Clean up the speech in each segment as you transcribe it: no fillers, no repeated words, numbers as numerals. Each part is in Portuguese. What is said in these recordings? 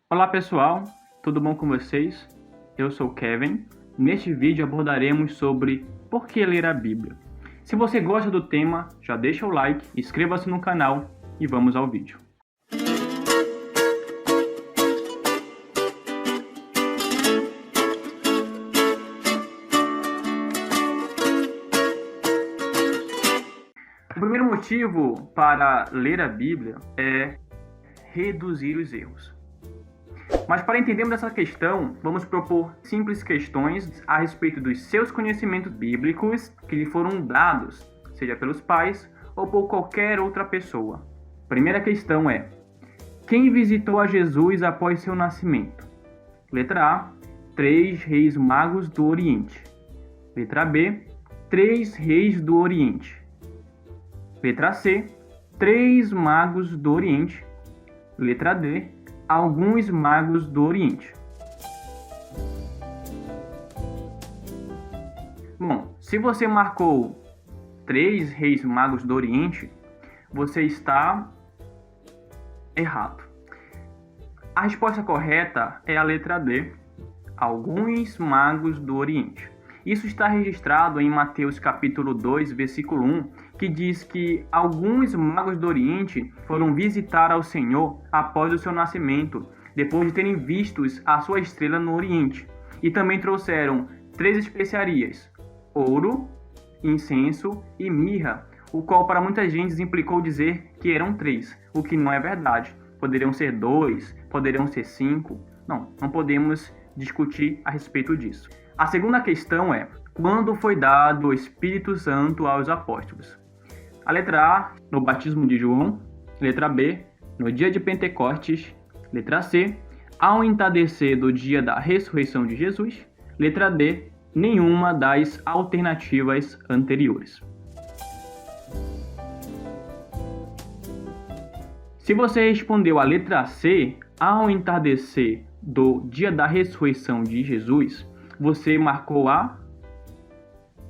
Olá pessoal, tudo bom com vocês? Eu sou o Kevin. Neste vídeo abordaremos sobre por que ler a Bíblia. Se você gosta do tema, já deixa o like, inscreva-se no canal e vamos ao vídeo. O primeiro motivo para ler a Bíblia é reduzir os erros. Mas para entendermos essa questão, vamos propor simples questões a respeito dos seus conhecimentos bíblicos que lhe foram dados, seja pelos pais ou por qualquer outra pessoa. Primeira questão é: quem visitou a Jesus após seu nascimento? Letra A, 3 reis magos do Oriente. Letra B, 3 reis do Oriente. Letra C, 3 magos do Oriente. Letra D, alguns magos do Oriente. Bom, se você marcou 3 reis magos do Oriente, você está errado. A resposta correta é a letra D, alguns magos do Oriente. Isso está registrado em Mateus capítulo 2, versículo 1, que diz que alguns magos do Oriente foram visitar ao Senhor após o seu nascimento, depois de terem visto a sua estrela no Oriente. E também trouxeram 3 especiarias, ouro, incenso e mirra, o qual para muita gente implicou dizer que eram 3, o que não é verdade. Poderiam ser 2, poderiam ser 5. Não podemos discutir a respeito disso. A segunda questão é: quando foi dado o Espírito Santo aos apóstolos? A letra A, no batismo de João. Letra B, no dia de Pentecostes. Letra C, ao entardecer do dia da ressurreição de Jesus. Letra D, nenhuma das alternativas anteriores. Se você respondeu a letra C, ao entardecer do dia da ressurreição de Jesus, você marcou a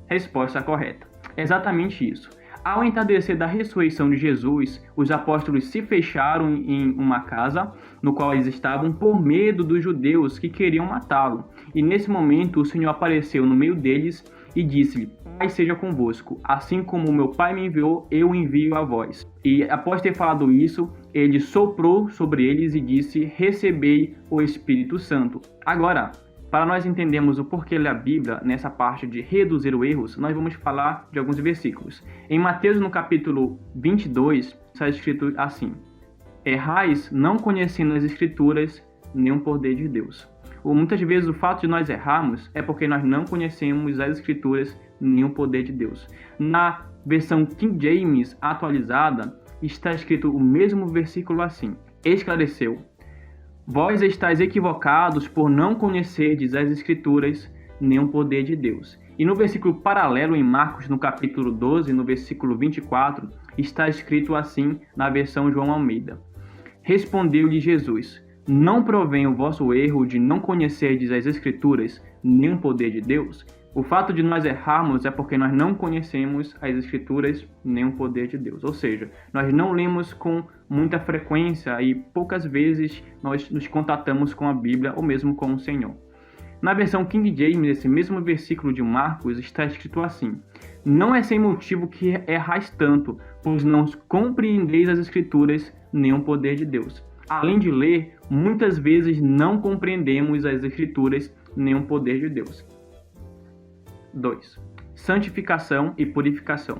resposta correta. É exatamente isso. Ao entardecer da ressurreição de Jesus, os apóstolos se fecharam em uma casa no qual eles estavam por medo dos judeus que queriam matá-lo. E nesse momento o Senhor apareceu no meio deles e disse-lhe: Pai seja convosco, assim como o meu Pai me enviou, eu envio a vós. E após ter falado isso, ele soprou sobre eles e disse: recebei o Espírito Santo. Agora, para nós entendermos o porquê ler a Bíblia, nessa parte de reduzir os erros, nós vamos falar de alguns versículos. Em Mateus, no capítulo 22, está escrito assim: errais não conhecendo as Escrituras, nem o poder de Deus. Muitas vezes o fato de nós errarmos é porque nós não conhecemos as Escrituras, nem o poder de Deus. Na versão King James atualizada, está escrito o mesmo versículo assim: esclareceu: vós estáis equivocados por não conhecerdes as Escrituras, nem o poder de Deus. E no versículo paralelo em Marcos, no capítulo 12, no versículo 24, está escrito assim na versão João Almeida: respondeu-lhe Jesus: não provém o vosso erro de não conhecerdes as Escrituras, nem o poder de Deus? O fato de nós errarmos é porque nós não conhecemos as Escrituras nem o poder de Deus. Ou seja, nós não lemos com muita frequência e poucas vezes nós nos contatamos com a Bíblia ou mesmo com o Senhor. Na versão King James, esse mesmo versículo de Marcos está escrito assim: não é sem motivo que errais tanto, pois não compreendeis as Escrituras nem o poder de Deus. Além de ler, muitas vezes não compreendemos as Escrituras nem o poder de Deus. 2. Santificação e purificação.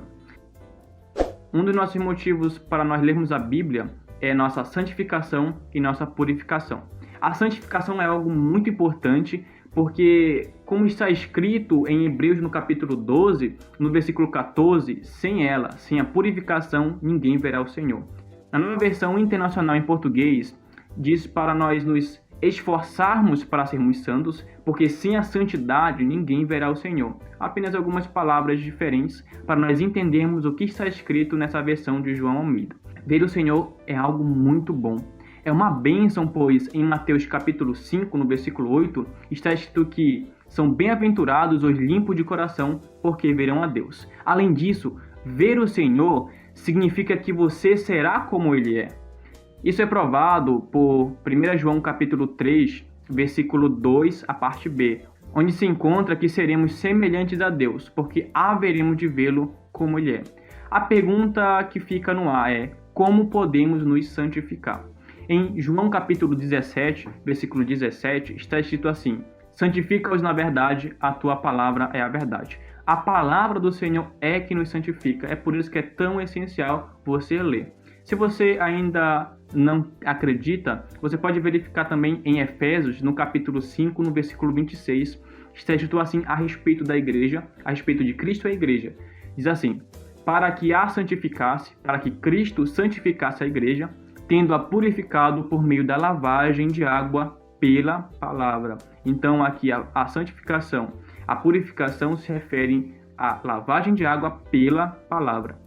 Um dos nossos motivos para nós lermos a Bíblia é nossa santificação e nossa purificação. A santificação é algo muito importante porque, como está escrito em Hebreus no capítulo 12, no versículo 14, sem ela, sem a purificação, ninguém verá o Senhor. Na nova versão internacional em português, diz para nós nos esforçarmos para sermos santos, porque sem a santidade ninguém verá o Senhor. Apenas algumas palavras diferentes para nós entendermos o que está escrito nessa versão de João Almeida. Ver o Senhor é algo muito bom. É uma bênção, pois em Mateus capítulo 5, no versículo 8, está escrito que são bem-aventurados os limpos de coração, porque verão a Deus. Além disso, ver o Senhor significa que você será como Ele é. Isso é provado por 1 João capítulo 3, versículo 2, a parte B, onde se encontra que seremos semelhantes a Deus, porque haveremos de vê-lo como Ele é. A pergunta que fica no ar é: como podemos nos santificar? Em João capítulo 17, versículo 17, está escrito assim: santifica-os na verdade, a tua palavra é a verdade. A palavra do Senhor é que nos santifica, é por isso que é tão essencial você ler. Se você ainda não acredita, você pode verificar também em Efésios, no capítulo 5, no versículo 26, está escrito assim a respeito da igreja, a respeito de Cristo e a igreja. Diz assim: para que a santificasse, para que Cristo santificasse a igreja, tendo-a purificado por meio da lavagem de água pela palavra. Então aqui a santificação, a purificação se refere à lavagem de água pela palavra.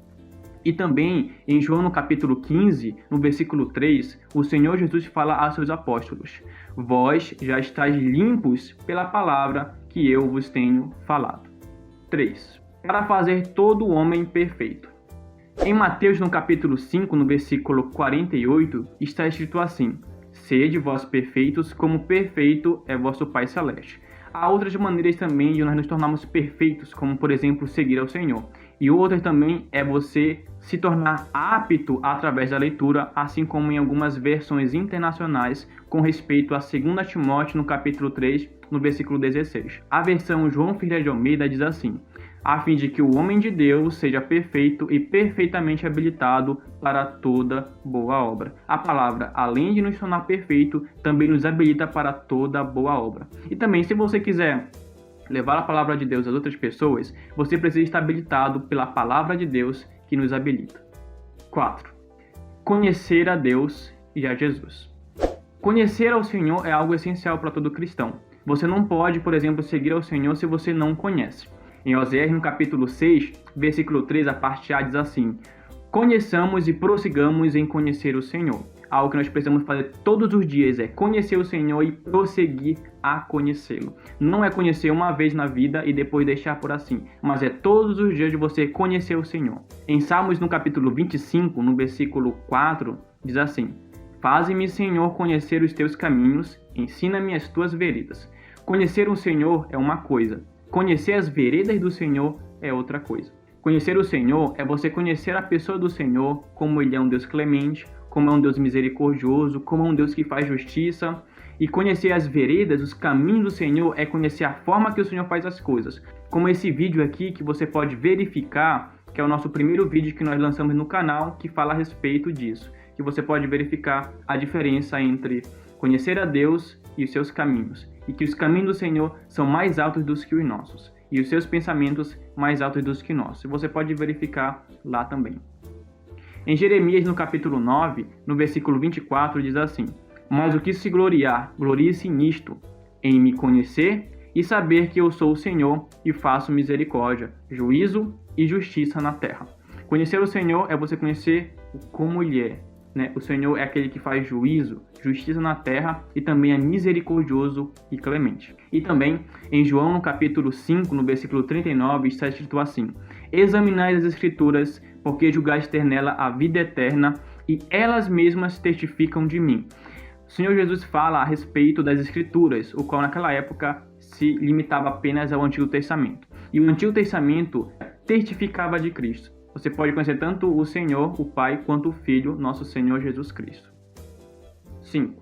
E também em João no capítulo 15, no versículo 3, o Senhor Jesus fala a seus apóstolos: vós já estáis limpos pela palavra que eu vos tenho falado. 3. Para fazer todo homem perfeito. Em Mateus no capítulo 5, no versículo 48, está escrito assim: sede vós perfeitos, como perfeito é vosso Pai Celeste. Há outras maneiras também de nós nos tornarmos perfeitos, como por exemplo seguir ao Senhor. E outras também é você se tornar apto através da leitura, assim como em algumas versões internacionais com respeito a 2 Timóteo no capítulo 3, no versículo 16. A versão João Ferreira de Almeida diz assim: a fim de que o homem de Deus seja perfeito e perfeitamente habilitado para toda boa obra. A palavra, além de nos tornar perfeito, também nos habilita para toda boa obra. E também, se você quiser levar a palavra de Deus às outras pessoas, você precisa estar habilitado pela palavra de Deus que nos habilita. 4. Conhecer a Deus e a Jesus. Conhecer ao Senhor é algo essencial para todo cristão. Você não pode, por exemplo, seguir ao Senhor se você não o conhece. Em Oséias, no capítulo 6, versículo 3, a parte A diz assim: conheçamos e prossigamos em conhecer o Senhor. Algo que nós precisamos fazer todos os dias é conhecer o Senhor e prosseguir a conhecê-lo. Não é conhecer uma vez na vida e depois deixar por assim, mas é todos os dias de você conhecer o Senhor. Em Salmos, no capítulo 25, no versículo 4, diz assim: faze-me, Senhor, conhecer os teus caminhos, ensina-me as tuas veredas. Conhecer o Senhor é uma coisa, conhecer as veredas do Senhor é outra coisa. Conhecer o Senhor é você conhecer a pessoa do Senhor, como Ele é um Deus clemente, como é um Deus misericordioso, como é um Deus que faz justiça. E conhecer as veredas, os caminhos do Senhor, é conhecer a forma que o Senhor faz as coisas. Como esse vídeo aqui, que você pode verificar, que é o nosso primeiro vídeo que nós lançamos no canal, que fala a respeito disso. Que você pode verificar a diferença entre conhecer a Deus e os seus caminhos. E que os caminhos do Senhor são mais altos do que os nossos. E os seus pensamentos mais altos do que nossos. Você pode verificar lá também. Em Jeremias, no capítulo 9, no versículo 24, diz assim: mas o que se gloriar, glorie-se nisto, em me conhecer e saber que eu sou o Senhor e faço misericórdia, juízo e justiça na terra. Conhecer o Senhor é você conhecer como Ele é. O Senhor é aquele que faz juízo, justiça na terra e também é misericordioso e clemente. E também em João, no capítulo 5, no versículo 39, está escrito assim: examinai as Escrituras, porque julgais ter nela a vida eterna, e elas mesmas testificam de mim. O Senhor Jesus fala a respeito das Escrituras, o qual naquela época se limitava apenas ao Antigo Testamento. E o Antigo Testamento testificava de Cristo. Você pode conhecer tanto o Senhor, o Pai, quanto o Filho, nosso Senhor Jesus Cristo. 5.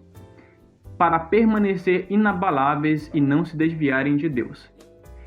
Para permanecer inabaláveis e não se desviarem de Deus.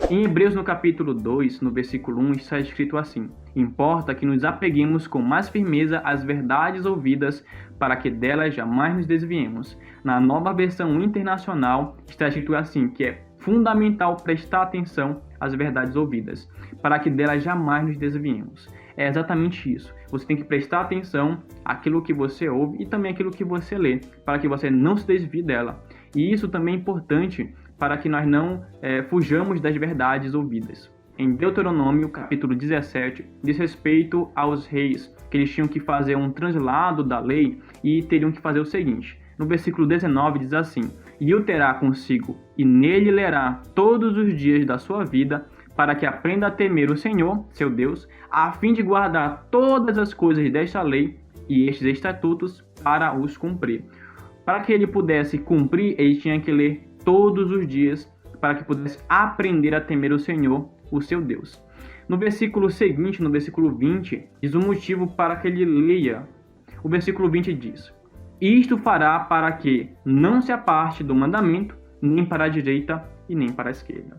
Em Hebreus, no capítulo 2, no versículo 1, está escrito assim: importa que nos apeguemos com mais firmeza às verdades ouvidas, para que delas jamais nos desviemos. Na nova versão internacional, está escrito assim, que é fundamental prestar atenção às verdades ouvidas, para que delas jamais nos desviemos. É exatamente isso. Você tem que prestar atenção àquilo que você ouve e também àquilo que você lê, para que você não se desvie dela. E isso também é importante para que nós não fujamos das verdades ouvidas. Em Deuteronômio, capítulo 17, diz respeito aos reis, que eles tinham que fazer um translado da lei e teriam que fazer o seguinte. No versículo 19 diz assim: e o terá consigo, e nele lerá todos os dias da sua vida, para que aprenda a temer o Senhor, seu Deus, a fim de guardar todas as coisas desta lei e estes estatutos para os cumprir. Para que ele pudesse cumprir, ele tinha que ler todos os dias, para que pudesse aprender a temer o Senhor, o seu Deus. No versículo seguinte, no versículo 20, diz o motivo para que ele leia. O versículo 20 diz: isto fará para que não se aparte do mandamento, nem para a direita e nem para a esquerda.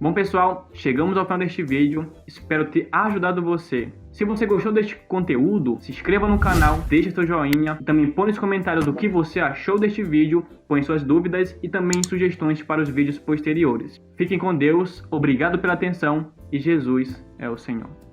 Bom, pessoal, chegamos ao final deste vídeo. Espero ter ajudado você. Se você gostou deste conteúdo, se inscreva no canal, deixe seu joinha, também põe nos comentários o que você achou deste vídeo, põe suas dúvidas e também sugestões para os vídeos posteriores. Fiquem com Deus, obrigado pela atenção e Jesus é o Senhor.